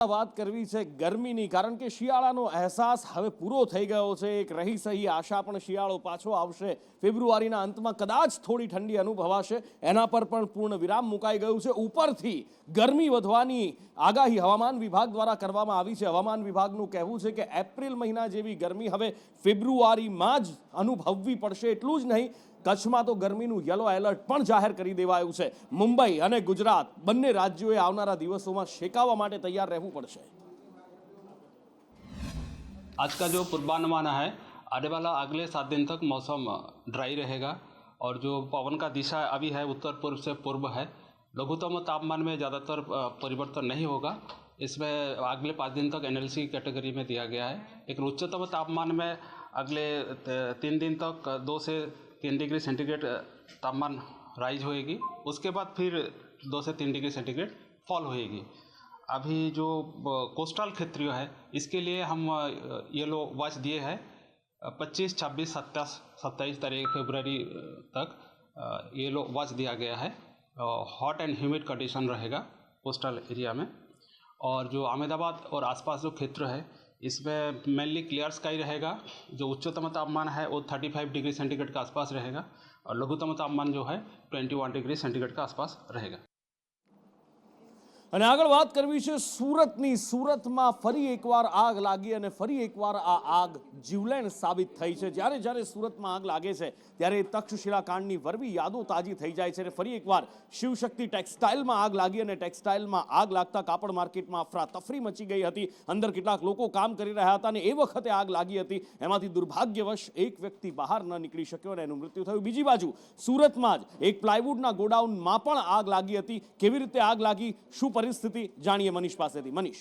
વાત કરવી છે ગરમીની, કારણ કે શિયાળાનો અહેસાસ હવે પૂરો થઈ ગયો છે. એક રહી સહી આશા પણ શિયાળો પાછો આવશે. ફેબ્રુઆરીના અંતમાં કદાચ થોડી ઠંડી અનુભવાશે, એના પર પણ પૂર્ણ વિરામ મુકાઈ ગયું છે. ઉપરથી ગરમી વધવાની આગાહી હવામાન વિભાગ દ્વારા કરવામાં આવી છે. હવામાન વિભાગનું કહેવું છે કે એપ્રિલ મહિના જેવી ગરમી હવે ફેબ્રુઆરીમાં જ અનુભવવી પડશે. એટલું જ નહીં, કચ્છમાં તો ગરમીનું યલો એલર્ટ પણ જાહેર કરી દેવાયું છે. મુંબઈ અને ગુજરાત બંને રાજ્યોએ આવનારા દિવસોમાં શેકાવા માટે तैयार રહેવું પડશે. आज का जो पूर्वानुमान है, आने वाला अगले 7 दिन तक मौसम ड्राई रहेगा और जो पवन का दिशा अभी है उत्तर पूर्व से पूर्व है। लघुत्तम तापमान में ज़्यादातर परिवर्तन नहीं होगा। इसमें अगले 5 दिन तक एनएलसी कैटेगरी में दिया गया है। लेकिन उच्चतम तापमान में अगले 3 दिन तक 2 से 3 डिग्री सेंटीग्रेड तापमान राइज होएगी। उसके बाद फिर 2 से 3 डिग्री सेंटीग्रेड फॉल होएगी। अभी जो कोस्टल क्षेत्रीय है इसके लिए हम येलो वॉच दिए हैं 25, 26, 27 तारीख फरवरी तक येलो वॉच दिया गया है। हॉट एंड ह्यूमिड कंडीशन रहेगा कोस्टल एरिया में। और जो अहमदाबाद और आसपास जो क्षेत्र है इसमें मेनली क्लियर स्काई रहेगा। जो उच्चतम तापमान है वो 35 डिग्री सेंटीग्रेड के आसपास रहेगा और लघुत्तम तापमान जो है 21 डिग्री सेंटीग्रेड के आसपास रहेगा। અને આગળ વાત કરવી છે સુરતની. સુરતમાં ફરી એકવાર આગ લાગી અને ફરી એકવાર આ આગ જીવલેણ સાબિત થઈ છે. જ્યારે જ્યારે સુરતમાં આગ લાગે છે ત્યારે તક્ષશિલા કાંડની વરવી યાદો તાજી થઈ જાય છે. અને ફરી એકવાર શિવશક્તિ ટેક્સટાઇલમાં આગ લાગી અને ટેક્સટાઇલમાં આગ લાગતા કાપડ માર્કેટમાં અફરાતફરી મચી ગઈ હતી. અંદર કેટલાક લોકો કામ કરી રહ્યા હતા અને એ વખતે આગ લાગી હતી. એમાંથી દુર્ભાગ્યવશ એક વ્યક્તિ બહાર ન નીકળી શક્યો અને એનું મૃત્યુ થયું. બીજી બાજુ સુરતમાં જ એક પ્લાયવુડના ગોડાઉનમાં પણ આગ લાગી હતી. કેવી રીતે આગ લાગી, શું પરિસ્થિતિ, જાણીએ મનીષ પાસેથી. મનીષ,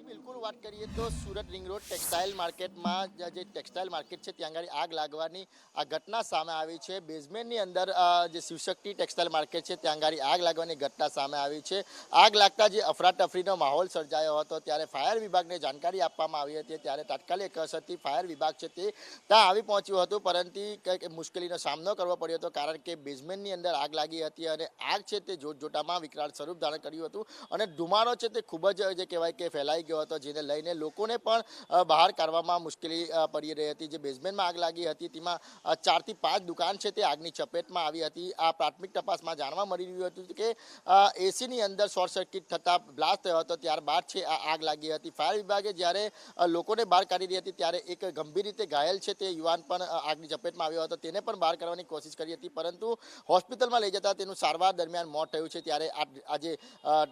બિલકુલ વાત કરીએ તો સુરત રિંગ રોડ ટેક્સટાઇલ માર્કેટમાં જે ટેક્સટાઇલ માર્કેટ છે ત્યાં આગળ આગ લાગવાની આ ઘટના સામે આવી છે. બેઝમેન્ટની અંદર જે શિવશક્તિ ટેક્સટાઇલ માર્કેટ છે ત્યાં આગળ આગ લાગવાની ઘટના સામે આવી છે. આગ લાગતા જે અફરાતફરીનો માહોલ સર્જાયો હતો ત્યારે ફાયર વિભાગને જાણકારી આપવામાં આવી હતી. ત્યારે તાત્કાલિક અસરથી ફાયર વિભાગ છે તે ત્યાં આવી પહોંચ્યું હતું, પરંતુ કંઈક મુશ્કેલીનો સામનો કરવો પડ્યો હતો કારણ કે બેઝમેન્ટની અંદર આગ લાગી હતી અને આગ છે તે જોતજોતામાં વિકરાળ સ્વરૂપ ધારણ કર્યું હતું અને ધુમાડો છે તે ખૂબ જ જે કહેવાય કે ફેલાઈ ગયો હતો, જેને લઈને લોકોને પણ બહાર કાઢવામાં મુશ્કેલી પડી રહી હતી. જે બેઝમેન્ટમાં આગ લાગી હતી તેમાં 4 થી 5 દુકાન છે તે આગની ચપેટમાં આવી હતી. આ પ્રાથમિક તપાસમાં જાણવા મળી રહ્યું હતું કે એસીની અંદર શોર્ટ સર્કિટ થતાં બ્લાસ્ટ થયો હતો, ત્યારબાદ છે આ આગ લાગી હતી. ફાયર વિભાગે જ્યારે લોકોને બહાર કાઢી રહી હતી ત્યારે એક ગંભીર રીતે ઘાયલ છે તે યુવાન પણ આગની ચપેટમાં આવ્યો હતો. તેને પણ બહાર કાઢવાની કોશિશ કરી હતી, પરંતુ હોસ્પિટલમાં લઈ જતા તેનું સારવાર દરમિયાન મોત થયું છે. ત્યારે આજે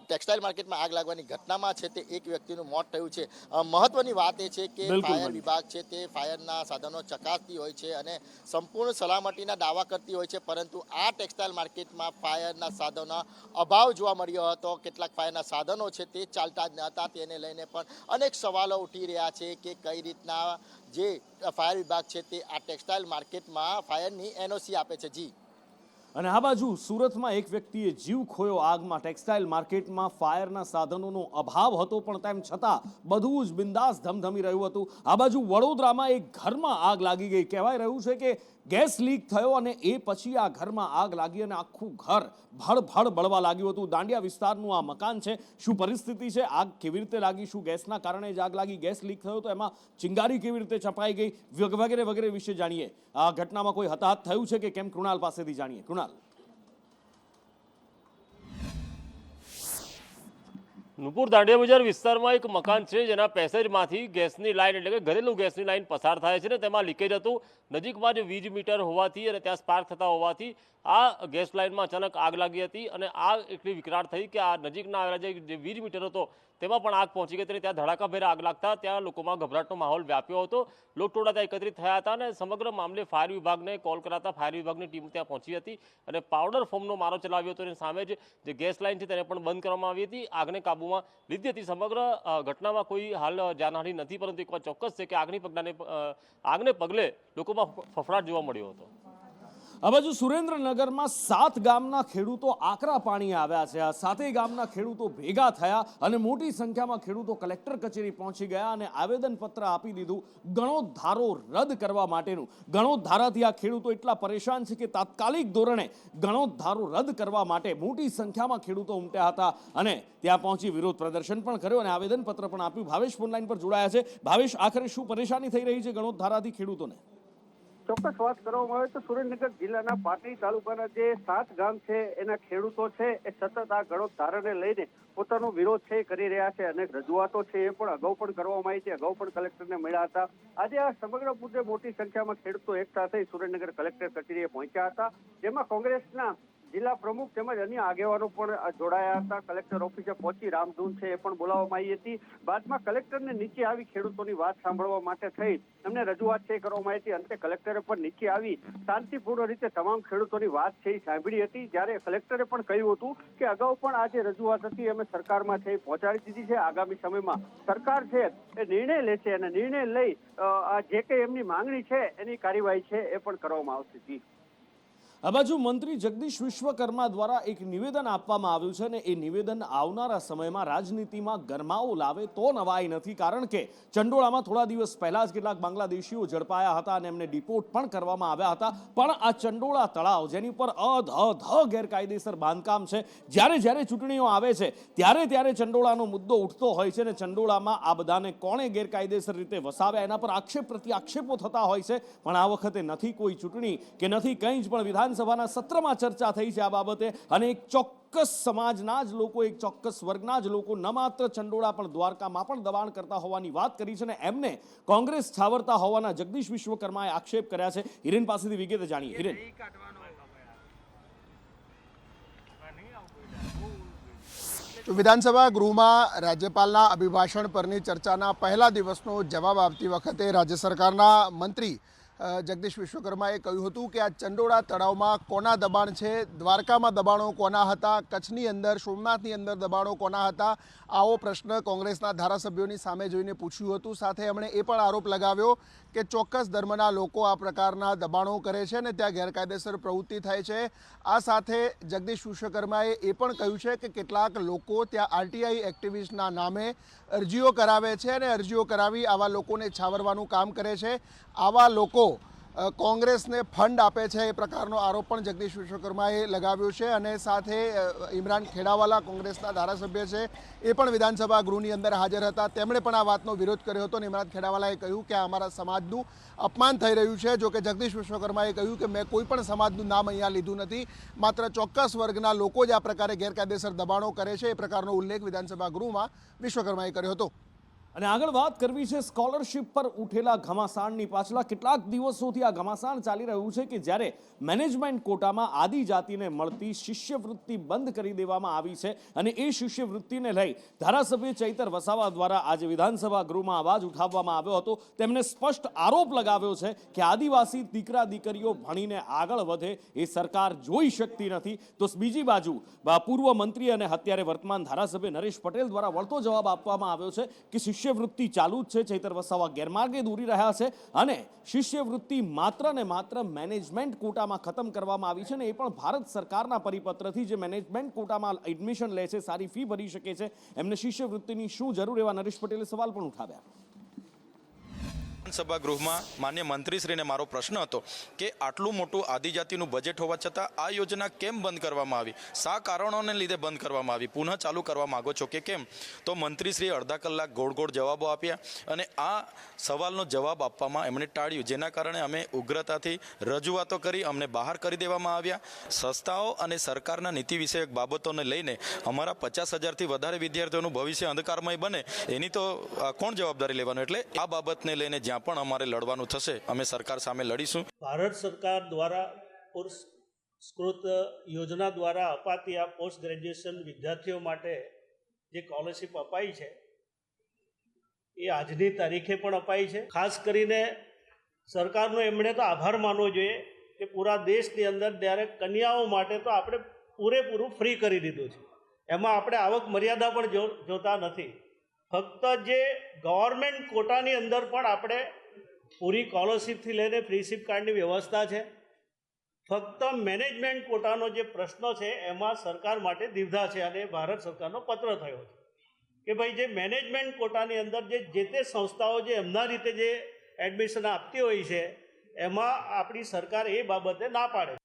ટેક્સટાઇલ માર્કેટમાં આગ લાગવાની ઘટનામાં છે તે એક વ્યક્તિનું મોત થયું છે. મહત્વની વાત એ છે કે ફાયર વિભાગ છે તે ફાયરના સાધનો ચકાસતી હોય છે અને સંપૂર્ણ સલામતીના દાવા કરતી હોય છે, પરંતુ આ ટેક્સટાઇલ માર્કેટમાં ફાયરના સાધનોના અભાવ જોવા મળ્યો હતો. કેટલાક ફાયરના સાધનો છે તે ચાલતા જ ન હતા. તેને લઈને પણ અનેક સવાલો ઉઠી રહ્યા છે કે કઈ રીતના જે ફાયર વિભાગ છે તે આ ટેક્સટાઇલ માર્કેટમાં ફાયરની એનઓસી આપે છે. જી. અને આ બાજુ સુરતમાં એક વ્યક્તિએ જીવ ખોયો આગમાં. ટેક્સટાઇલ માર્કેટમાં ફાયરના સાધનોનો અભાવ હતો, પણ તેમ છતાં બધું જ બિંદાસ ધમધમી રહ્યું હતું. આ બાજુ વડોદરામાં એક ઘરમાં આગ લાગી ગઈ. કહેવાય રહ્યું છે કે ગેસ લીક થયો અને એ પછી આ ઘરમાં આગ લાગી અને આખું ઘર ભડભડ બળવા લાગ્યું હતું. દાંડિયા વિસ્તારનું આ મકાન છે. શું પરિસ્થિતિ છે, આગ કેવી રીતે લાગી, શું ગેસના કારણે જ આગ લાગી, ગેસ લીક થયો તો એમાં ચિંગારી કેવી રીતે છપાઈ ગઈ, વગેરે વગેરે વિશે જાણીએ. આ ઘટનામાં કોઈ હતાહત થયું છે કે કેમ, કૃણાલ પાસેથી જાણીએ. કૃણાલ. નુપુર દાંડિયા બજાર વિસ્તારમાં એક મકાન છે જેના પેસેજમાંથી ગેસની લાઈન એટલે કે ઘરેલું ગેસની લાઈન પસાર થાય છે ને તેમાં લીકેજ હતું. નજીકમાં જ વીજ મીટર હોવાથી અને ત્યાં સ્પાર્ક થતા હોવાથી આ ગેસ લાઈનમાં અચાનક આગ લાગી હતી અને આગ એટલી વિકરાળ થઈ કે આ નજીકના આવેલા જે વીજ મીટર હતો તેમાં પણ આગ પહોંચી ગઈ. ત્યાં ધડાકાભેર આગ લાગતા ત્યાં લોકોમાં ગભરાટનો માહોલ વ્યાપ્યો હતો. લોકટોળા ત્યાં એકત્રિત થયા હતા અને સમગ્ર મામલે ફાયર વિભાગને કોલ કરાતા ફાયર વિભાગની ટીમ ત્યાં પહોંચી હતી અને પાવડર ફોમનો મારો ચલાવ્યો હતો અને સામે જ જે ગેસ લાઈન છે તેને પણ બંધ કરવામાં આવી હતી. આગને કાબૂમાં લીધી હતી. સમગ્ર ઘટનામાં કોઈ હાલ જાનહાનિ નથી, પરંતુ એક વાત ચોક્કસ છે કે આગને પગલે લોકોમાં ફફડાટ જોવા મળ્યો હતો. આ બાજુ સુરેન્દ્રનગરમાં 7 ગામના ખેડૂતો આકરા પાણી આવ્યા છે. આ 7 ગામના ખેડૂતો ભેગા થયા અને મોટી સંખ્યામાં ખેડૂતો કલેક્ટર કચેરી પહોંચી ગયા અને આવેદનપત્ર આપી દીધું ગણોત ધારો રદ કરવા માટેનું. ગણોત ધારાથી આ ખેડૂતો એટલા પરેશાન છે કે તાત્કાલિક ધોરણે ગણોત ધારો રદ કરવા માટે મોટી સંખ્યામાં ખેડૂતો ઉમટ્યા હતા અને ત્યાં પહોંચી વિરોધ પ્રદર્શન પણ કર્યું અને આવેદનપત્ર પણ આપ્યું. ભાવેશ ફોનલાઈન પર જોડાયા છે. ભાવેશ, આખરે શું પરેશાની થઈ રહી છે ગણોત ધારાથી ખેડૂતોને? ચોક્કસ વાત કરવામાં આવે તો સુરેન્દ્રનગર જિલ્લાના પાટડી તાલુકાના જે 7 ગામ છે એના ખેડૂતો છે એ સતત આ ગણોત ધારાને લઈને પોતાનો વિરોધ છે કરી રહ્યા છે. અનેક રજૂઆતો છે એ પણ અગાઉ પણ કરવામાં આવી છે, અગાઉ પણ કલેક્ટરને મળ્યા હતા. આજે આ સમગ્ર મુદ્દે મોટી સંખ્યામાં ખેડૂતો એકઠા થઈ સુરેન્દ્રનગર કલેક્ટર કચેરીએ પહોંચ્યા હતા, જેમાં કોંગ્રેસના જિલ્લા પ્રમુખ તેમજ અન્ય આગેવાનો પણ જોડાયા હતા. કલેક્ટર ઓફિસે પહોંચી રામધૂન છે એ પણ બોલાવવામાં આવી હતી. બાદમાં કલેક્ટરને નીચે આવી ખેડૂતોની વાત સાંભળવા માટે થઈ એમને રજૂઆત છે કરવામાં આવી હતી. અંતે કલેક્ટરે પણ નીચે આવી શાંતિપૂર્ણ રીતે તમામ ખેડૂતોની વાત છે એ સાંભળી હતી. જ્યારે કલેક્ટરે પણ કહ્યું હતું કે અગાઉ પણ આ જે રજૂઆત હતી અમે સરકારમાં છે એ પહોંચાડી દીધી છે. આગામી સમયમાં સરકાર છે એ નિર્ણય લેશે અને નિર્ણય લઈ જે કંઈ એમની માંગણી છે એની કાર્યવાહી છે એ પણ કરવામાં આવશે. આ બાજુ મંત્રી જગદીશ વિશ્વકર્મા દ્વારા એક નિવેદન આપવામાં આવ્યું છે અને એ નિવેદન આવનારા સમયમાં રાજનીતિમાં ગરમાવો લાવે તો નવાઈ નથી, કારણ કે ચંડોળામાં થોડા દિવસ પહેલા જ કેટલાક બાંગ્લાદેશીઓ ઝડપાયા હતા અને એમને ડિપોર્ટ પણ કરવામાં આવ્યા હતા. પણ આ ચંડોળા તળાવ જેની ઉપર અધધ ગેરકાયદેસર બાંધકામ છે, જ્યારે ચૂંટણીઓ આવે છે ત્યારે ચંડોળાનો મુદ્દો ઉઠતો હોય છે અને ચંડોળામાં આ બધાને કોણે ગેરકાયદેસર રીતે વસાવ્યા એના પર આક્ષેપ પ્રત્યાક્ષેપો થતા હોય છે. પણ આ વખતે નથી કોઈ ચૂંટણી કે નથી કંઈ જ, પણ વિધાનસભાના સત્રમાં ચર્ચા થઈ છે આ બાબતે અને એક ચોક્કસ સમાજના જ લોકો, એક ચોક્કસ વર્ગના જ લોકો ન માત્ર ચંડોળા પણ દ્વારકામાં પણ દબાણ કરતા હોવાની વાત કરી છે અને એમને કોંગ્રેસ છાવરતા હોવાના જગદીશ વિશ્વકર્માએ આક્ષેપ કર્યા છે. હિરેન પાસેથી વિગતે જાણીએ. હિરેન, વિધાનસભા ગૃહમાં રાજ્યપાલના અભિભાષણ પરની ચર્ચાના પહેલા દિવસનો જવાબ આપતી વખતે રાજ્ય સરકારના મંત્રી જગદીશ વિશ્વકર્માએ કહ્યું હતું કે આ ચંડોળા તળાવમાં કોના દબાણ છે, દ્વારકામાં દબાણો કોના હતા, કચ્છની અંદર સોમનાથની અંદર દબાણો કોના હતા, આવો પ્રશ્ન કોંગ્રેસના ધારાસભ્યોની સામે જોઈને પૂછ્યું હતું. સાથે એમણે એ પણ આરોપ લગાવ્યો કે ચોક્કસ ધર્મના લોકો આ પ્રકારના દબાણો કરે છે અને ત્યાં ગેરકાયદેસર પ્રવૃત્તિ થાય છે. આ સાથે જગદીશ વિશ્વકર્માએ એ પણ કહ્યું છે કે કેટલાક લોકો ત્યાં આરટીઆઈ એક્ટિવિસ્ટના નામે અરજીઓ કરાવે છે અને અરજીઓ કરાવી આવા લોકોને છાવરવાનું કામ કરે છે. આવા લોકો કોંગ્રેસને ફંડ આપે છે એ પ્રકારનો આરોપ પણ જગદીશ વિશ્વકર્માએ લગાવ્યો છે. અને સાથે ઇમરાન ખેડાવાલા કોંગ્રેસના ધારાસભ્ય છે એ પણ વિધાનસભા ગૃહની અંદર હાજર હતા. તેમણે પણ આ વાતનો વિરોધ કર્યો હતો અને ઇમરાન ખેડાવાલાએ કહ્યું કે અમારા સમાજનું અપમાન થઈ રહ્યું છે. જો કે જગદીશ વિશ્વકર્માએ કહ્યું કે મેં કોઈ પણ સમાજનું નામ અહીંયા લીધું નથી, માત્ર ચોક્કસ વર્ગના લોકો જ આ પ્રકારે ગેરકાયદેસર દબાણો કરે છે એ પ્રકારનો ઉલ્લેખ વિધાનસભા ગૃહમાં વિશ્વકર્માએ કર્યો હતો. અને આગળ વાત કરવી છે સ્કોલરશિપ પર ઉઠેલા ઘમાસાણની. પાછલા કેટલાક દિવસોથી આ ઘમાસાણ ચાલી રહ્યું છે કે જ્યારે મેનેજમેન્ટ કોટામાં આદિજાતિને મળતી શિષ્યવૃત્તિ બંધ કરી દેવામાં આવી છે અને એ શિષ્યવૃત્તિને લઈ ધારાસભ્ય ચૈતર વસાવા દ્વારા આજે વિધાનસભા ગૃહમાં અવાજ ઉઠાવવામાં આવ્યો હતો. તેમણે સ્પષ્ટ આરોપ લગાવ્યો છે કે આદિવાસી દીકરા દીકરીઓ ભણીને આગળ વધે એ સરકાર જોઈ શકતી નથી. તો બીજી બાજુ પૂર્વ મંત્રી અને અત્યારે વર્તમાન ધારાસભ્ય નરેશ પટેલ દ્વારા વળતો જવાબ આપવામાં આવ્યો છે કે શિષ્યવૃત્તિ ચાલુ જ છે, ચૈતર વસાવા ગેરમાર્ગે દોરી રહ્યા છે અને શિષ્યવૃત્તિ માત્ર ને માત્ર મેનેજમેન્ટ કોટામાં ખતમ કરવામાં આવી છે ને એ પણ ભારત સરકારના પરિપત્રથી. જે મેનેજમેન્ટ કોટામાં એડમિશન લે છે, સારી ફી ભરી શકે છે, એમને શિષ્યવૃત્તિની શું જરૂર, એવા નરેશ પટેલે સવાલ પણ ઉઠાવ્યા. વિધાનસભા ગૃહમાં માન્ય મંત્રીશ્રીને મારો પ્રશ્ન હતો કે આટલું મોટું આદિજાતિનું બજેટ હોવા છતાં આ યોજના કેમ બંધ કરવામાં આવી, શા કારણોને લીધે બંધ કરવામાં આવી, પુનઃ ચાલુ કરવા માગો છો કે કેમ? તો મંત્રીશ્રીએ અડધા કલાક ગોળ જવાબો આપ્યા અને આ સવાલનો જવાબ આપવામાં એમણે ટાળ્યું, જેના કારણે અમે ઉગ્રતાથી રજૂઆતો કરી, અમને બહાર કરી દેવામાં આવ્યા. સંસ્થાઓ અને સરકારના નીતિ વિષયક બાબતોને લઈને અમારા 50,000થી વધારે વિદ્યાર્થીઓનું ભવિષ્ય અંધકારમય બને એની તો કોણ જવાબદારી લેવાનું? એટલે આ બાબતને લઈને જ્યાં પણ અમારે લડવાનું થશે અમે સરકાર સામે લડીશું. ભારત સરકાર દ્વારા પુરસ્કૃત યોજના દ્વારા અપાતી આ પોસ્ટ ગ્રેજ્યુએશન વિદ્યાર્થીઓ માટે જે સ્કોલરશિપ અપાઈ છે એ આજની તારીખે પણ અપાઈ છે. ખાસ કરીને સરકારનો એમણે તો આભાર માનવો જોઈએ કે પૂરા દેશની અંદર જ્યારે કન્યાઓ માટે તો આપણે પૂરેપૂરું ફ્રી કરી દીધું છે. એમાં આપણે આવક મર્યાદા પણ જોતા નથી. ફક્ત જે ગવર્મેન્ટ કોટાની અંદર પણ આપણે પૂરી સ્કોલરશિપથી લઈને ફ્રી સિપ કાર્ડની વ્યવસ્થા છે. ફક્ત મેનેજમેન્ટ કોટાનો જે પ્રશ્ન છે એમાં સરકાર માટે દીવધા છે અને ભારત સરકારનો પત્ર થયો છે કે ભાઈ જે મેનેજમેન્ટ કોટાની અંદર જે તે સંસ્થાઓ જે એમના રીતે જે એડમિશન આપતી હોય છે એમાં આપણી સરકાર એ બાબતે ના પાડે.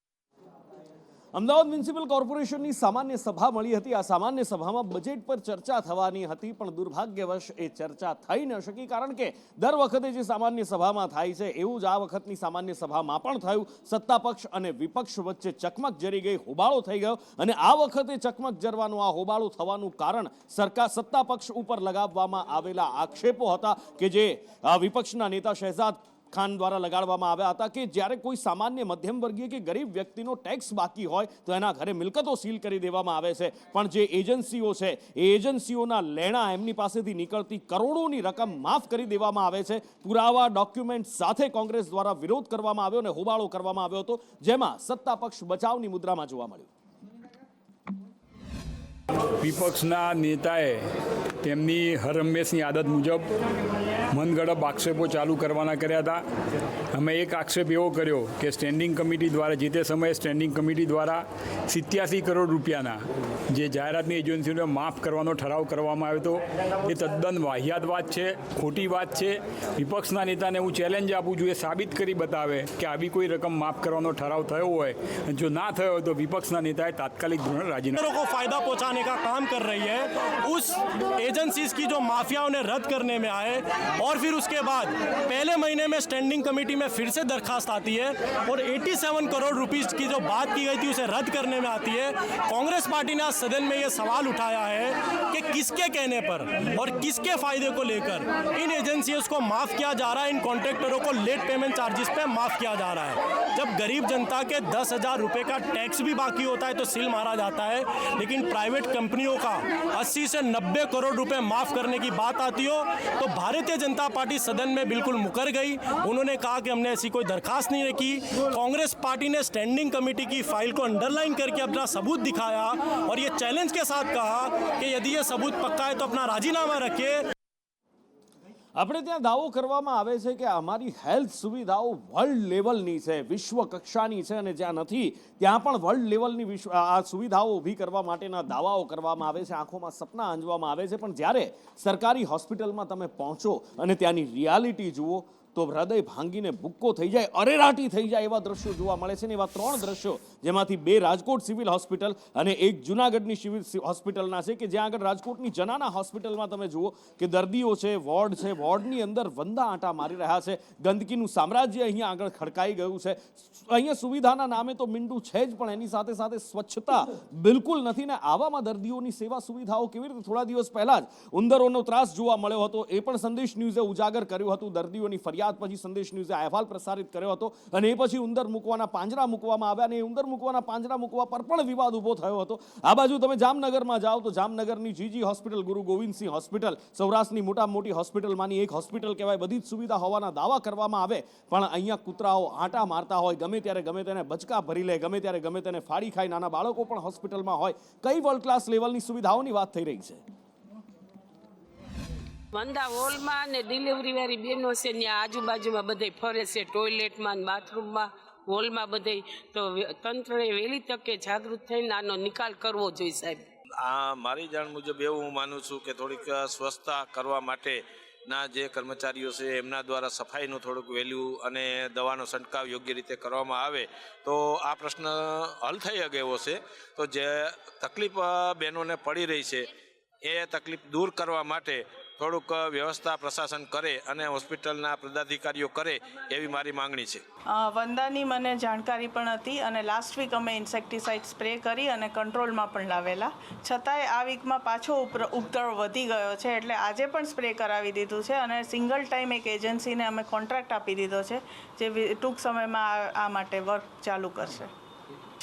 અમદાવાદ મ્યુનિસિપલ કોર્પોરેશનની સામાન્ય સભા મળી હતી. આ સામાન્ય સભામાં બજેટ પર ચર્ચા થવાની હતી, પણ દુર્ભાગ્યવશ એ ચર્ચા થઈ ન શકી, કારણ કે દર વખતે જે સામાન્ય સભામાં થાય છે એવું જ આ વખતની સામાન્ય સભામાં પણ થયું. સત્તા પક્ષ અને વિપક્ષ વચ્ચે ચકમક જરી ગઈ, હોબાળો થઈ ગયો, અને આ વખતે ચકમક જરવાનું, આ હોબાળો થવાનું કારણ સત્તા પક્ષ ઉપર લગાવવામાં આવેલા આક્ષેપો હતા કે જે વિપક્ષના નેતા શહેજાદ ખાન દ્વારા લગાડવામાં આવ્યા હતા કે જ્યારે કોઈ સામાન્ય મધ્યમ વર્ગીય કે ગરીબ વ્યક્તિનો ટેક્સ બાકી હોય તો એના ઘરે મિલકતો સીલ કરી દેવામાં આવે છે, પણ જે એજન્સીઓ છે એ એજન્સીઓના લેણા, એમની પાસેથી નીકળતી કરોડોની રકમ માફ કરી દેવામાં આવે છે. પુરાવા ડોક્યુમેન્ટ સાથે કોંગ્રેસ દ્વારા વિરોધ કરવામાં આવ્યો અને હોબાળો કરવામાં આવ્યો હતો, જેમાં સત્તા પક્ષ બચાવની મુદ્રામાં જોવા મળ્યું. વિપક્ષના નેતાએ તેમની હરહંમેશની આદત મુજબ મનગઢપ આક્ષેપો ચાલુ કરવાના કર્યા હતા. અમે એક આક્ષેપ એવો કર્યો કે સ્ટેન્ડિંગ કમિટી દ્વારા, જે તે સમયે સ્ટેન્ડિંગ કમિટી દ્વારા 87 કરોડ રૂપિયાના જે જાહેરાતની એજન્સીઓને માફ કરવાનો ઠરાવ કરવામાં આવ્યો હતો, એ તદ્દન વાહિયાત વાત છે, ખોટી વાત છે. વિપક્ષના નેતાને હું ચેલેન્જ આપું છું, એ સાબિત કરી બતાવે કે આવી કોઈ રકમ માફ કરવાનો ઠરાવ થયો હોય, જો ના થયો હોય તો વિપક્ષના નેતાએ તાત્કાલિક ધોરણે राजीनामा को फायदा पहुंचाने का काम कर रही है, उस एजेंसीज की जो माफिया उन्हें रद्द करने में आए और फिर उसके बाद पहले महीने में स्टैंडिंग कमेटी में फिर से दरखास्त आती है और 87 करोड़ रुपीस की जो बात की गई थी उसे रद्द करने में आती है. कांग्रेस पार्टी ने आज सदन में ये सवाल उठाया है कि किसके कहने पर और किसके फायदे को लेकर इन एजेंसीज को माफ किया जा रहा है, इन कॉन्ट्रैक्टरों को लेट पेमेंट चार्जेस पे माफ किया जा रहा है. जब गरीब जनता के 10,000 रुपए का टैक्स भी बाकी होता है तो सील मारा जाता है, लेकिन प्राइवेट कंपनियों का 80 से 90 करोड़ रुपए माफ करने की बात आती हो तो भारतीय जनता पार्टी सदन में बिल्कुल मुकर गई. उन्होंने कहा कि हमने ऐसी कोई दरखास्त नहीं रखी. कांग्रेस पार्टी ने स्टैंडिंग कमेटी की फाइल को अंडरलाइन करके अपना सबूत दिखाया और ये चैलेंज के साथ कहा कि यदि ये सबूत पक्का है तो अपना राजीनामा रखिए. આપણે ત્યાં દાવો કરવામાં આવે છે કે અમારી હેલ્થ સુવિધાઓ વર્લ્ડ લેવલની છે, વિશ્વ કક્ષાની છે, અને જ્યાં નથી ત્યાં પણ વર્લ્ડ લેવલની આ સુવિધાઓ ઊભી કરવા માટેના દાવાઓ કરવામાં આવે છે, આંખોમાં સપના આંજવામાં આવે છે, પણ જ્યારે સરકારી હોસ્પિટલમાં તમે પહોંચો અને ત્યાંની રિયાલિટી જુઓ તો હૃદય ભાંગીને ભૂક્કો થઈ જાય, અરેરાટી થઈ જાય એવા દ્રશ્યો જોવા મળે છે. ને એવા 3 દ્રશ્યો, જેમાંથી 2 રાજકોટ સિવિલ હોસ્પિટલ અને એક જૂનાગઢની સિવિલ હોસ્પિટલના છે, કે જ્યાં આગળ રાજકોટની જનાના હોસ્પિટલમાં તમે જુઓ કે દર્દીઓ છે, વોર્ડ છે, વોર્ડની અંદર વંદા આંટા મારી રહ્યા છે. ગંદકીનું સામ્રાજ્ય અહીંયા આગળ ખડકાઈ ગયું છે. અહીંયા સુવિધાના નામે તો મીંડું છે જ, પણ એની સાથે સાથે સ્વચ્છતા બિલકુલ નથી. ને આવામાં દર્દીઓની સેવા સુવિધાઓ કેવી રીતે? થોડા દિવસ પહેલા જ ઉંદરોનો ત્રાસ જોવા મળ્યો હતો, એ પણ સંદેશ ન્યૂઝે ઉજાગર કર્યું હતું. દર્દીઓની ફરિયાદ પછી સંદેશ ન્યૂઝે અહેવાલ પ્રસારિત કર્યો હતો અને એ પછી ઉંદર મૂકવાના પાંજરા મૂકવામાં આવ્યા અને ઉંદર મૂકવાના પાંજરા મૂકવા પર પણ વિવાદ ઊભો થયો હતો. આ બાજુ તમે જામનગરમાં જાઓ તો જામનગરની જીજી હોસ્પિટલ, ગુરુ ગોવિંદસિંહ હોસ્પિટલ, સૌરાષ્ટ્રની મોટી હોસ્પિટલમાંની એક હોસ્પિટલ કહેવાય. બધી જ સુવિધા હોવાના દાવા કરવામાં આવે, પણ અહીંયા કૂતરાઓ આંટા મારતા હોય, ગમે ત્યારે ગમે તેને બચકા ભરી લે, ગમે ત્યારે ગમે તેને ફાડી ખાય. નાના બાળકો પણ હોસ્પિટલમાં હોય. કઈ વર્લ્ડ ક્લાસ લેવલની સુવિધાઓની વાત થઈ રહી છે? વંદા હોલમાં ને ડિલિવરી વાળી બહેનો છે ત્યાં આજુબાજુમાં બધે ફરે છે, ટોયલેટમાં, બાથરૂમમાં, હોલમાં બધે. તો તંત્રએ વહેલી તકે જાગૃત થઈને આનો નિકાલ કરવો જોઈએ સાહેબ. આ મારી જાણ મુજબ એવું હું માનું છું કે થોડીક સ્વચ્છતા કરવા માટેના જે કર્મચારીઓ છે એમના દ્વારા સફાઈનું થોડુંક વહેલું અને દવાનો છંટકાવ યોગ્ય રીતે કરવામાં આવે તો આ પ્રશ્ન હલ થઈ શકે એવો છે. તો જે તકલીફ બહેનોને પડી રહી છે એ તકલીફ દૂર કરવા માટે થોડુંક વ્યવસ્થા પ્રશાસન કરે અને હોસ્પિટલના પદાધિકારીઓ કરે એવી મારી માંગણી છે. વંદાની મને જાણકારી પણ હતી અને લાસ્ટ વીક અમે ઇન્સેક્ટિસાઇડ સ્પ્રે કરી અને કંટ્રોલમાં પણ લાવેલા, છતાંય આ વીકમાં પાછો ઉપદ્રવ વધી ગયો છે, એટલે આજે પણ સ્પ્રે કરાવી દીધું છે અને સિંગલ ટાઈમ એક એજન્સીને અમે કોન્ટ્રાક્ટ આપી દીધો છે જે ટૂંક સમયમાં આ માટે વર્ક ચાલુ કરશે.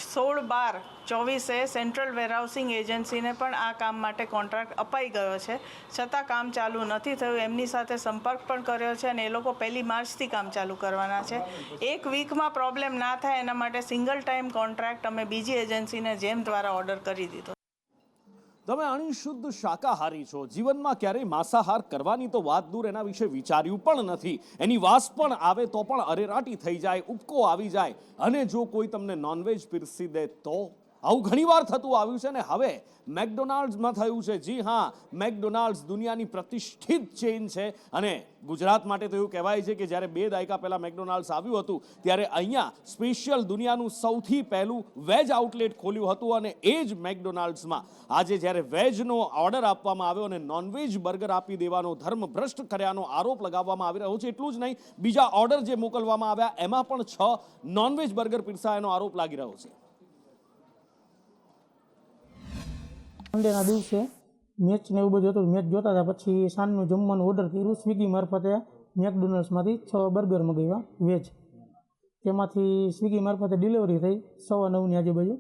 16/12/24 સેન્ટ્રલ વેરહાઉસિંગ એજન્સીને પણ આ કામ માટે કોન્ટ્રાક્ટ અપાઈ ગયો છે, છતાં કામ ચાલુ નથી થયું. એમની સાથે સંપર્ક પણ કર્યો છે અને એ લોકો 1 માર્ચથી કામ ચાલુ કરવાના છે. એક વીકમાં પ્રોબ્લેમ ના થાય એના માટે સિંગલ ટાઈમ કોન્ટ્રાક્ટ અમે બીજી એજન્સીને જેમ દ્વારા ઓર્ડર કરી દીધો. તમે અણિશુદ્ધ શાકાહારી છો, જીવનમાં ક્યારેય માંસાહાર કરવાની તો વાત દૂર, એના વિશે વિચાર્યું પણ નથી, એની વાસ પણ આવે તો પણ અરેરાટી થઈ જાય, ઉપકો આવી જાય, અને જો કોઈ તમને નોનવેજ પીરસી દે તો? આવું ઘણીવાર થતું આવ્યું છે ને હવે મેકડોનાલ્ડ્સમાં થયું છે. જી હા, મેકડોનાલ્ડ્સ દુનિયાની પ્રતિષ્ઠિત ચેઇન છે અને ગુજરાત માટે તો એવું કહેવાય છે કે જ્યારે 2 દાયકા પહેલાં મેકડોનાલ્ડ્સ આવ્યું હતું ત્યારે અહીંયા સ્પેશિયલ દુનિયાનું સૌથી પહેલું વેજ આઉટલેટ ખોલ્યું હતું અને એ જ મેકડોનાલ્ડ્સમાં આજે જ્યારે વેજનો ઓર્ડર આપવામાં આવ્યો અને નોનવેજ બર્ગર આપી દેવાનો, ધર્મ ભ્રષ્ટ કર્યાનો આરોપ લગાવવામાં આવી રહ્યો છે. એટલું જ નહીં, બીજા ઓર્ડર જે મોકલવામાં આવ્યા એમાં પણ 6 નોનવેજ બર્ગર પીરસાયાનો આરોપ લાગી રહ્યો છે. સન્ડેના દિવસે મેચ ને એવું બધું હતું, મેચ જોતા હતા. પછી સાંજનું જમવાનું ઓર્ડર કર્યું સ્વિગી મારફતે. મેકડોનલ્ડ્સમાંથી 6 બર્ગર મંગાવ્યા વેજ. તેમાંથી સ્વિગી મારફતે ડિલિવરી થઈ 9:15ની આજુબાજુ.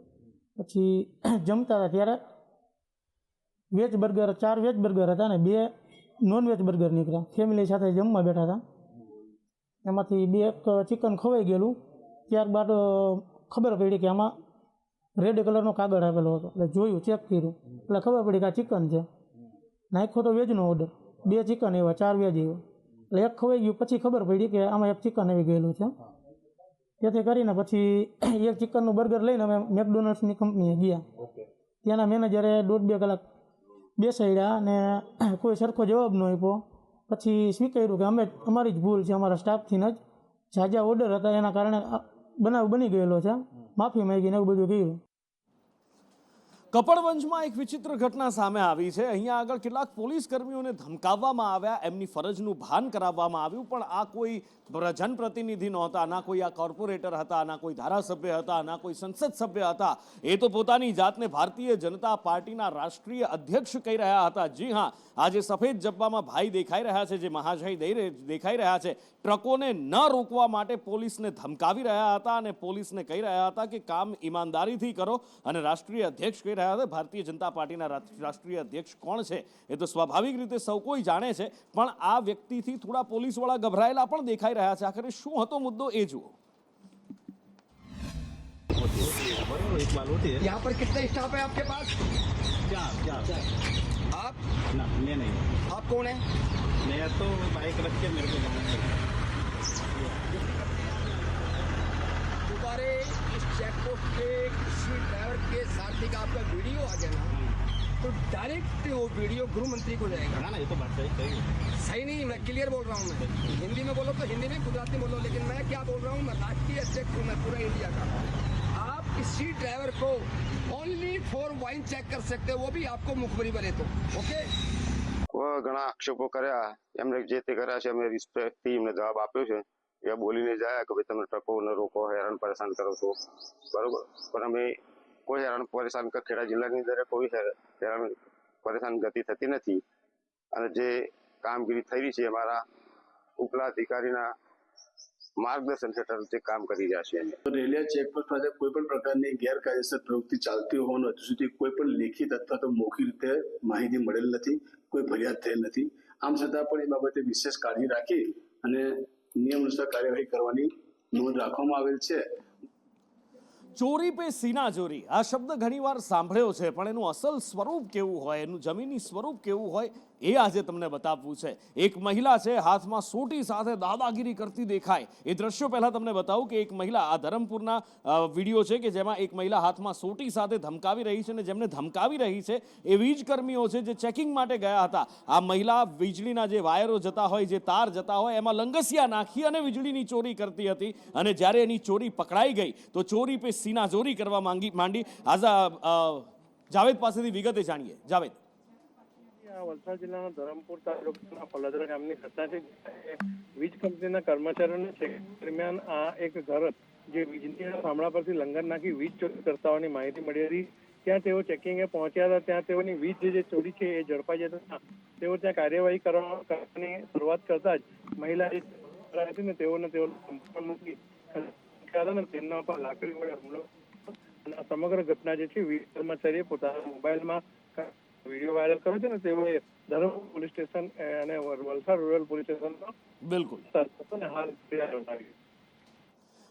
પછી જમતા હતા ત્યારે વેજ બર્ગર 4 વેજ બર્ગર હતા ને 2 નોનવેજ બર્ગર નીકળ્યા. ફેમિલી સાથે જમવા બેઠા હતા. એમાંથી 2 ચિકન ખવાઈ ગયેલું. ત્યારબાદ ખબર પડી કે આમાં રેડ કલરનો કાગળ આવેલો હતો. એટલે જોયું, ચેક કર્યું એટલે ખબર પડી કે આ ચિકન છે. નાખ્યો તો વેજનો ઓર્ડર, 2 ચિકન આવ્યા, 4 વેજ આવ્યા. એટલે એક ખવાઈ ગયું. પછી ખબર પડી કે આમાં 1 ચિકન આવી ગયેલું છે. તેથી કરીને પછી 1 ચિકનનું બર્ગર લઈને અમે મેકડોનલ્ડ્સની કંપનીએ ગયા. ત્યાંના મેનેજરે 1.5-2 કલાક બેસાડ્યા અને કોઈ સરખો જવાબ ન આપ્યો. પછી સ્વીકાર્યું કે અમારી જ ભૂલ છે, અમારા સ્ટાફથીને જ ઝાઝા ઓર્ડર હતા એના કારણે બનાવ બની ગયેલો છે, માફી માંગીને એવું બધું કહ્યું. કપડવંજમાં એક વિચિત્ર ઘટના સામે આવી છે. અહીંયા આગળ કેટલાક પોલીસ કર્મીઓને ધમકાવવામાં આવ્યા, એમની ફરજનું ભાન કરાવવામાં આવ્યું, પણ આ કોઈ જનપ્રતિનિધિ નહોતા, ના કોઈ આ કોર્પોરેટર હતા, ના કોઈ ધારાસભ્ય હતા, ના કોઈ સંસદ સભ્ય હતા. એ તો પોતાની જાતને ભારતીય જનતા પાર્ટીના રાષ્ટ્રીય અધ્યક્ષ કહી રહ્યા હતા. જી હા, આજે સફેદ જબ્બામાં ભાઈ દેખાઈ રહ્યા છે, જે મહાશય દેખાઈ રહ્યા છે, ટ્રકોને ન રોકવા માટે પોલીસને ધમકાવી રહ્યા હતા અને પોલીસને કહી રહ્યા હતા કે કામ ઈમાનદારીથી કરો. અને રાષ્ટ્રીય અધ્યક્ષ કહી રહ્યા હતા. ભારતીય જનતા પાર્ટીના રાષ્ટ્રીય અધ્યક્ષ કોણ છે એ તો સ્વાભાવિક રીતે સૌ કોઈ જાણે છે, પણ આ વ્યક્તિથી થોડા પોલીસવાળા ગભરાયેલા પણ દેખાઈ રહ્યા છે. આખરે શું હતો મુદ્દો એ જુઓ. यहाँ पर कितने स्टाफ है आपके पास? 4 आप? ना, मैं नहीं. आप कौन है? मैं तो बाइक रख के मेरे को जाना है. तुम्हारे इस चेक पोस्ट पे किसी ड्राइवर के साथी का आपका वीडियो आ गया ना, तो डायरेक्ट वो वीडियो गृह मंत्री को जाएगा. ना ये तो बात सही सही नहीं. मैं क्लियर बोल रहा हूँ. मैं हिंदी में बोलो तो हिंदी में, गुजराती बोलो, लेकिन मैं क्या बोल रहा हूँ, मैं राष्ट्रीय अध्यक्ष हूँ, मैं पूरा इंडिया का. आप किसी ड्राइवर को ओनली फॉर वाइन चेक कर सकते हो, वो भी आपको मुखबरी बने तो. ओके. ઘણા આક્ષેપો કર્યા, એમને જે તે કર્યા છે અમે રિસ્પેક્ટથી એમને જવાબ આપ્યો છે. એ બોલીને જાય કે ભાઈ તમે ટ્રકોને રોકો, હેરાન પરેશાન કરો છો, બરોબર, પણ અમે કોઈ હેરાન પરેશાન ખેડા જિલ્લાની અંદર કોઈ હેરાન પરેશાન ગતિ થતી નથી. અને જે કામગીરી થઈ રહી છે અમારા ઉપલા અધિકારીના માર્ગદર્શન હેઠળ જે કામ કરી રહ્યા છે. રેલવે ચેકપોસ્ટ પાસે કોઈ પણ પ્રકારની ગેરકાયદેસર પ્રવૃત્તિ ચાલતી હોવાનું હજુ સુધી કોઈ પણ લેખિત અથવા તો મૌખિક રીતે માહિતી મળેલ નથી, કોઈ ફરિયાદ થયેલ નથી. આમ છતાં પણ એ બાબતે વિશેષ કાળજી રાખી અને નિયમ અનુસાર કાર્યવાહી કરવાની નોંધ રાખવામાં આવેલ છે. ચોરી પે સીના ચોરી આ શબ્દ ઘણીવાર સાંભળ્યો છે, પણ એનું અસલ સ્વરૂપ કેવું હોય, એનું જમીની સ્વરૂપ કેવું હોય એ આજે તમને બતાવવું છે. એક મહિલા છે, હાથમાં સોટી સાથે દાદાગીરી કરતી દેખાય. એ દ્રશ્યો પહેલા તમને બતાવું કે એક મહિલા, આ ધરમપુરના વિડીયો છે કે જેમાં એક મહિલા હાથમાં સોટી સાથે ધમકાવી રહી છે અને જેમને ધમકાવી રહી છે એ વીજ કર્મીઓ છે જે ચેકિંગ માટે ગયા હતા. આ મહિલા વીજળીના જે વાયરો જતા હોય, જે તાર જતા હોય એમાં લંગસિયા નાખી અને વીજળીની ચોરી કરતી હતી. અને જ્યારે એની ચોરી પકડાઈ ગઈ તો ચોરી પે સીના ચોરી કરવા માંડી. જાવેદ પાસેથી વિગતે જાણીએ. જાવેદ, વલસાડ જિલ્લાના ધરમપુર તાલુકાના પલદરા ગામની ઘટના છે. વીજ કંપનીના કર્મચારીઓને ચેકિંગ દરમિયાન આ એક ઘર જે વીજળીના થાંભલા પરથી લંગર નાખી વીજ ચોરી કરતા હોવાની માહિતી મળી હતી. ત્યાં તેઓ ચેકિંગે પહોંચ્યા હતા. ત્યાં તેઓની વીજ જે ચોરી છે એ ઝડપાઈ જતા તેઓ ત્યાં કાર્યવાહી કરવાની શરૂઆત કરતા જ મહિલા જે હતી ને તેઓને સંપર્ક મૂકી તેમના પર લાકડી વડે હુમલો. અને આ સમગ્ર ઘટના જે છે વીજ કર્મચારીએ પોતાના મોબાઈલમાં વિડીયો વાયરલ કર્યો છે ને તેઓએ ધરમપુર પોલીસ સ્ટેશન અને વલસાડ રૂરલ પોલીસ સ્ટેશનમાં બિલકુલ હાલ ફરિયાદ નોંધાવી.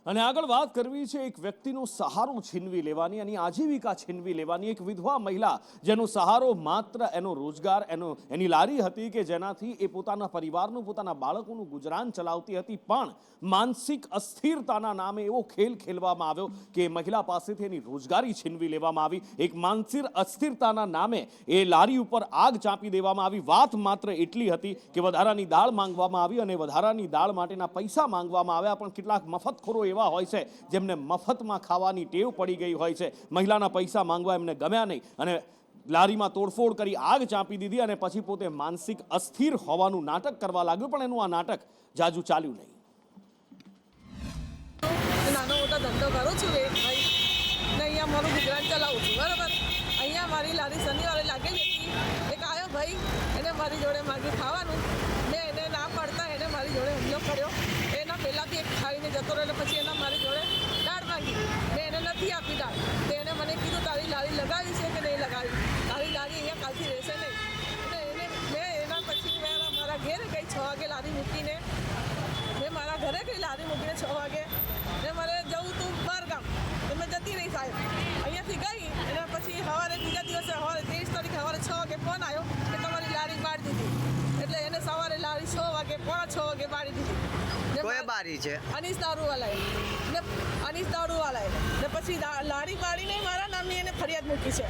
અને આગળ વાત કરવી છે એક વ્યક્તિનો સહારો છીનવી લેવાની અને આજીવિકા છીનવી લેવાની. એક વિધવા મહિલા જેનો સહારો માત્ર એનો રોજગાર એની લારી હતી કે જેનાથી એ પોતાના પરિવારનું પોતાના બાળકોનું ગુજરાન ચલાવતી હતી, પણ માનસિક અસ્થિરતાના નામે એવો ખેલ ખેલવામાં આવ્યો કે મહિલા પાસેથી એની રોજગારી છીનવી લેવામાં આવી. એક માનસિક અસ્થિરતાના નામે એ લારી ઉપર આગ ચાંપી દેવામાં આવી. વાત માત્ર એટલી હતી કે વધારાની દાળ માંગવામાં આવી અને વધારાની દાળ માટેના પૈસા માંગવામાં આવ્યા, પણ કેટલાક મફતખોરો એવા હોય છે જેમને મફતમાં ખાવાની ટેવ પડી ગઈ હોય છે. મહિલાના પૈસા માંગવા એમને ગમ્યા નહીં અને લારીમાં તોડફોડ કરી આગ ચાંપી દીધી અને પછી પોતે માનસિક અસ્થિર હોવાનું નાટક કરવા લાગ્યો, પણ એનું આ નાટક જાજુ ચાલ્યું નહીં. નાનો મોટો ધંધો કરું છું ભાઈ ને અહીંયા મારું ગુજરાન ચલાવું છું, બરાબર. અહીંયા મારી લારી શનિવારે લાગેલી હતી. એક આવ્યો ભાઈ, એને મારી જોડે માગ્યું ખાવાનું. મેં એને ના પાડતા એને મારી જોડે હુમલો કર્યો. એના પહેલાંથી એક ખાઈને જતો રહ્યો એટલે પછી એના મારી જોડે દાળ માંગી. મેં એને નથી આપી દાળ. તો એને મને કીધું તારી લારી લગાવી છે કે નહીં લગાવી, તારી લારી અહીંયા કાલથી રહેશે નહીં. અને મેં એના પછી મારા ઘેર ગઈ 6 વાગે લારી મૂકીને. મેં મારા ઘરે ગઈ લારી મૂકીને 6 વાગે. ને મારે જવું તું બહાર ગામ, તો મેં જતી રહી સાહેબ. અહીંયાથી ગઈ અને પછી સવારે બીજા દિવસે સવારે 23 તારીખે સવારે 6 વાગે ફોન આવ્યો કે તમારી લારી બાળી દીધી. એટલે એને સવારે લારી 6 વાગે 5:45 વાગે બાળી દીધી. કોઈ બારી છે? અનીસ દારૂવાલાએ ને પછી લારી બાળીને મારા નામની એને ફરિયાદ મૂકી છે.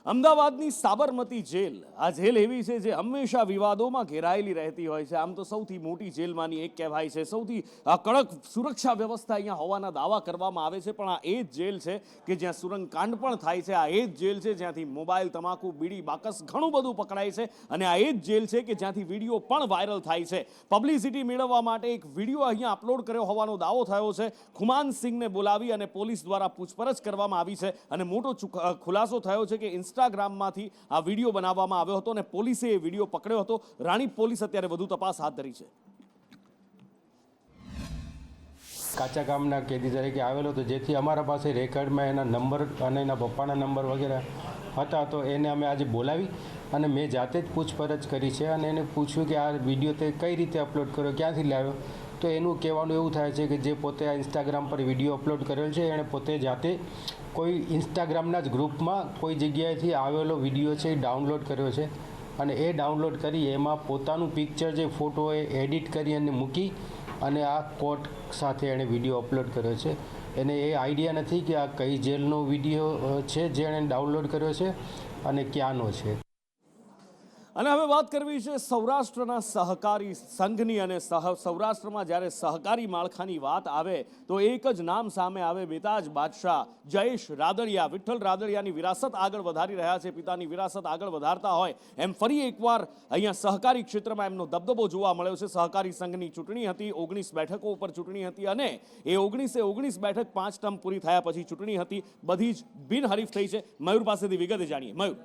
અમદાવાદની સાબરમતી જેલ, આ જેલ એવી છે જે હંમેશા વિવાદોમાં ઘેરાયેલી રહેતી હોય છે. આમ તો સૌથી મોટી જેલમાંની એક કહેવાય છે. સૌથી કડક સુરક્ષા વ્યવસ્થા અહીંયા હોવાના દાવા કરવામાં આવે છે, પણ આ એ જ જેલ છે કે જ્યાં સુરંગકાંડ પણ થાય છે. આ એ જ જેલ છે જ્યાંથી મોબાઈલ, તમાકુ, બીડી, બાકસ ઘણું બધું પકડાય છે. અને આ એ જ જેલ છે કે જ્યાંથી વિડીયો પણ વાયરલ થાય છે. પબ્લિસિટી મેળવવા માટે એક વિડીયો અહીંયા અપલોડ કર્યો હોવાનો દાવો થયો છે. ખુમાન સિંહને બોલાવી અને પોલીસ દ્વારા પૂછપરછ કરવામાં આવી છે અને મોટો ખુલાસો થયો છે કે ઇન્સ્ટાગ્રામમાંથી આ વિડીયો બનાવવામાં આવ્યો હતો અને પોલીસે એ વિડીયો પકડ્યો હતો. રાણીપ પોલીસ અત્યારે વધુ તપાસ હાથ ધરી છે. કાચા કામના કેદી તરીકે આવેલો હતો, જેથી અમારા પાસે રેકર્ડમાં એના નંબર અને એના પપ્પાના નંબર વગેરે હતા. તો એને અમે આજે બોલાવી અને મેં જાતે જ પૂછપરછ કરી છે અને એને પૂછ્યું કે આ વિડીયો તે કઈ રીતે અપલોડ કર્યો, ક્યાંથી લાવ્યો. તો એનું કહેવાનું એવું થાય છે કે જે પોતે આ ઇન્સ્ટાગ્રામ પર વિડીયો અપલોડ કરેલ છે એણે પોતે જાતે કોઈ ઇન્સ્ટાગ્રામના જ ગ્રુપમાં કોઈ જગ્યાએથી આવેલો વિડીયો છે એ ડાઉનલોડ કર્યો છે અને એ ડાઉનલોડ કરી એમાં પોતાનું પિક્ચર જે ફોટો એ એડિટ કરી અને મૂકી અને આ કોટ સાથે એણે વિડીયો અપલોડ કર્યો છે. એને એ આઈડિયા નથી કે આ કઈ જેલનો વિડીયો છે જે એણે ડાઉનલોડ કર્યો છે અને ક્યાંનો છે. અને હવે વાત કરવી છે સૌરાષ્ટ્રના સહકારી સંઘની. અને સૌરાષ્ટ્રમાં જ્યારે સહકારી માળખાની વાત આવે તો એક જ નામ સામે આવે, બેતાજ બાદશાહ જયેશ રાદડિયા. વિઠ્ઠલ રાદડિયાની વિરાસત આગળ વધારી રહ્યા છે. પિતાની વિરાસત આગળ વધારતા હોય એમ ફરી એકવાર અહીંયા સહકારી ક્ષેત્રમાં એમનો દબદબો જોવા મળ્યો છે. સહકારી સંઘની ચૂંટણી હતી, 19 બેઠકો ઉપર ચૂંટણી હતી અને એ 19 બેઠક 5 ટર્મ પૂરી થયા પછી ચૂંટણી હતી. બધી જ બિનહરીફ થઈ છે. મયુર પાસેથી વિગતે જાણીએ. મયુર.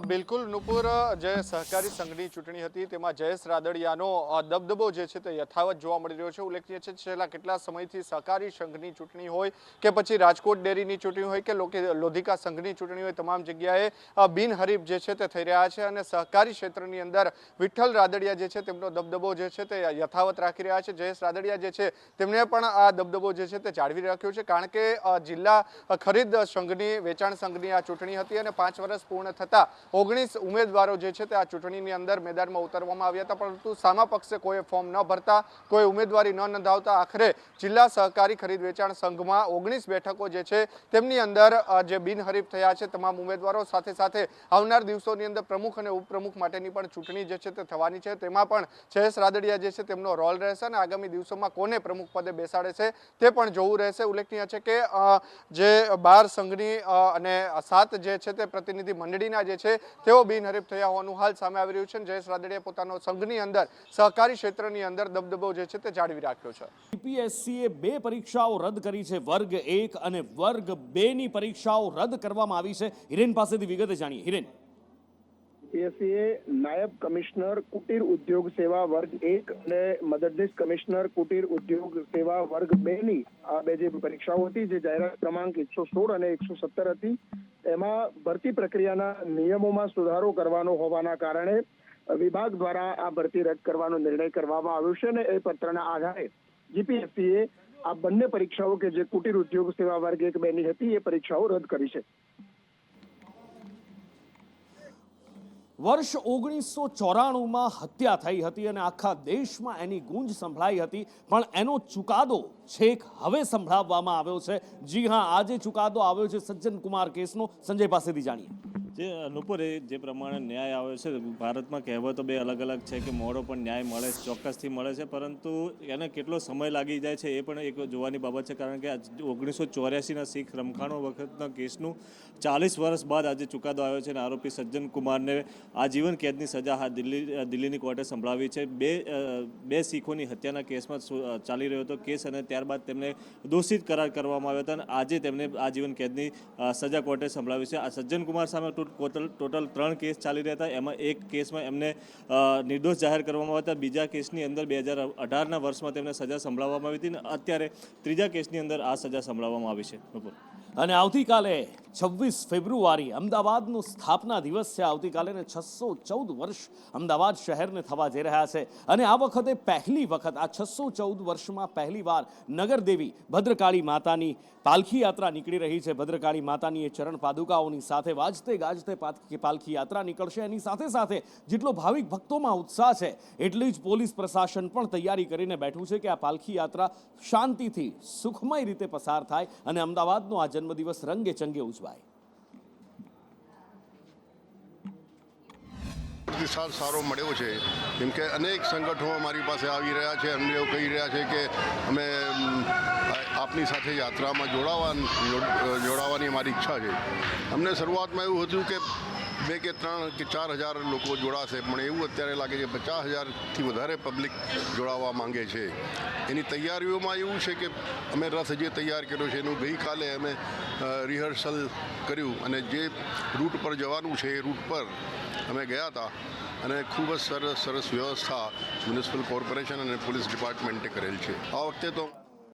બિલકુલ નુપુર, જે સહકારી સંઘની ચૂંટણી હતી તેમાં જયેશ રાદડિયાનો દબદબો જે છે તે યથાવત જોવા મળી રહ્યો છે. ઉલ્લેખનીય છે છેલ્લા કેટલા સમયથી સહકારી સંઘની ચૂંટણી હોય કે પછી રાજકોટ ડેરીની ચૂંટણી હોય કે લોધિકા સંઘની ચૂંટણી હોય, તમામ જગ્યાએ બિનહરીફ જે છે તે થઈ રહ્યા છે અને સહકારી ક્ષેત્રની અંદર વિઠ્ઠલ રાદડિયા જે છે તેમનો દબદબો જે છે તે યથાવત રાખી રહ્યા છે. જયેશ રાદડિયા જે છે તેમને પણ આ દબદબો જે છે તે જાળવી રાખ્યો છે, કારણ કે જિલ્લા ખરીદ સંઘની, વેચાણ સંઘની આ ચૂંટણી હતી અને 5 વર્ષ પૂર્ણ થતા 19 ઉમેદવારો જે છે તે આ ચૂંટણીની અંદર મેદાનમાં ઉતરવામાં આવ્યા હતા, પરંતુ સામા પક્ષે કોઈ ફોર્મ ન ભરતા, કોઈ ઉમેદવારી ન નોંધાવતા આખરે જિલ્લા સહકારી ખરીદ વેચાણ સંઘમાં 19 બેઠકો જે છે તેમની અંદર જે બિનહરીફ થયા છે તમામ ઉમેદવારો, સાથે સાથે આવનાર દિવસોની અંદર પ્રમુખ અને ઉપપ્રમુખ માટેની પણ ચૂંટણી જે છે તે થવાની છે. તેમાં પણ જયેશ રાદડિયા જે છે તેમનો રોલ રહેશે અને આગામી દિવસોમાં કોને પ્રમુખ પદે બેસાડે છે તે પણ જોવું રહેશે. ઉલ્લેખનીય છે કે જે 12 સંઘની અને 7 જે છે તે પ્રતિનિધિ મંડળીના જે છે તેઓ બિનહરીફ થયા હોવાનું હાલ સામે આવી રહ્યું છે. જયેશ રાદડિયા પોતાનો સંઘની અંદર, સહકારી ક્ષેત્રની અંદર દબદબો જે છે તે જાળવી રાખ્યો છે. યુપીએસસીએ 2 પરીક્ષાઓ રદ કરી છે. વર્ગ 1 અને વર્ગ 2 ની પરીક્ષાઓ રદ કરવામાં આવી છે. હિરેન પાસેથી વિગતે જાણીએ. હિરેન. યુપીએસસીએ નાયબ કમિશનર કુટીર ઉદ્યોગ સેવા વર્ગ 1 અને મદદનીશ કમિશનર કુટીર ઉદ્યોગ સેવા વર્ગ 2 ની આ બે જે પરીક્ષાઓ હતી, જે જાહેરાત ક્રમાંક 116 અને 117 હતી, એમાં ભરતી પ્રક્રિયાના નિયમોમાં સુધારો કરવાનો હોવાના કારણે વિભાગ દ્વારા આ ભરતી રદ કરવાનો નિર્ણય કરવામાં આવ્યો છે અને એ પત્રના આધારે જીપીએસસીએ આ બંને પરીક્ષાઓ કે જે કુટીર ઉદ્યોગ સેવા વર્ગ 1-2 ની હતી એ પરીક્ષાઓ રદ કરી છે. વર્ષ 1994માં હત્યા થઈ હતી અને આખા દેશમાં એની ગૂંજ સંભળાઈ હતી, પણ એનો ચુકાદો છેક હવે સંભળાવવામાં આવ્યો છે. જી હા, આજે ચુકાદો આવ્યો છે સજ્જન કુમાર કેસનો. સંજય પાસેથી જાણીએ. જે નુપુરે જે પ્રમાણે ન્યાય આવ્યો છે, ભારતમાં કહેવતો બે અલગ અલગ છે કે મોડો પણ ન્યાય મળે ચોક્કસથી મળે છે, પરંતુ એને કેટલો સમય લાગી જાય છે એ પણ એક જોવાની બાબત છે. કારણ કે 1984ના શીખ રમખાણો વખતના કેસનું 40 વર્ષ બાદ આજે ચુકાદો આવ્યો છે અને આરોપી સજ્જન કુમારને આજીવન કેદની સજા દિલ્હીની કોર્ટે સંભળાવી છે. બે શીખોની હત્યાના કેસમાં ચાલી રહ્યો હતો કેસ અને ત્યારબાદ તેમને દોષિત કરાર કરવામાં આવ્યો હતો અને આજે તેમને આજીવન કેદની સજા કોર્ટે સંભળાવી છે. આ સજ્જન કુમાર સામે ટોટલ 3 કેસ ચાલી રહ્યા હતા. એમાં એક કેસમાં એમને નિર્દોષ જાહેર કરવામાં આવ્યા હતા. બીજા કેસની અંદર 2018ના વર્ષમાં તેમને સજા સંભળાવવામાં આવી હતી અને અત્યારે ત્રીજા કેસની અંદર આ સજા સંભળાવવામાં આવી છે. અને આવતીકાલે 26 ફેબ્રુઆરી અમદાવાદનો સ્થાપના દિવસ છે. આવતીકાલે 614 વર્ષ અમદાવાદ શહેરને થવા જઈ રહ્યા છે અને આ વખતે પહેલી વખત આ 614 વર્ષમાં પહેલીવાર નગરદેવી ભદ્રકાળી માતાની પાલખી યાત્રા નીકળી રહી છે. ભદ્રકાળી માતાની એ ચરણ પાદુકાઓની સાથે વાજતે ગાજતે પાલખી યાત્રા નીકળશે. એની સાથે સાથે જેટલો ભાવિક ભક્તોમાં ઉત્સાહ છે એટલી જ પોલીસ પ્રશાસન પણ તૈયારી કરીને બેઠું છે કે આ પાલખી યાત્રા શાંતિથી સુખમય રીતે પસાર થાય અને અમદાવાદનો આ જન્મદિવસ રંગે ચંગે ઉજવાય. પ્રતિસાદ સારો મળ્યો છે, કેમ કે અનેક સંગઠનો અમારી પાસે આવી રહ્યા છે. અમને એવું કહી રહ્યા છે કે અમે આપની સાથે યાત્રામાં જોડાવાની અમારી ઈચ્છા છે. અમને શરૂઆતમાં એવું હતું કે 2 કે 3 કે 4 હજાર લોકો જોડાશે, પણ એવું અત્યારે લાગે છે 50,000થી વધારે પબ્લિક જોડાવા માંગે છે. એની તૈયારીઓમાં એવું છે કે અમે રથ જે તૈયાર કર્યો છે એનું ગઈકાલે અમે રિહર્સલ કર્યું અને જે રૂટ પર જવાનું છે એ રૂટ પર અમે ગયા હતા અને ખૂબ જ સરસ વ્યવસ્થા મ્યુનિસિપલ કોર્પોરેશન અને પોલીસ ડિપાર્ટમેન્ટે કરેલ છે. આ વખતે તો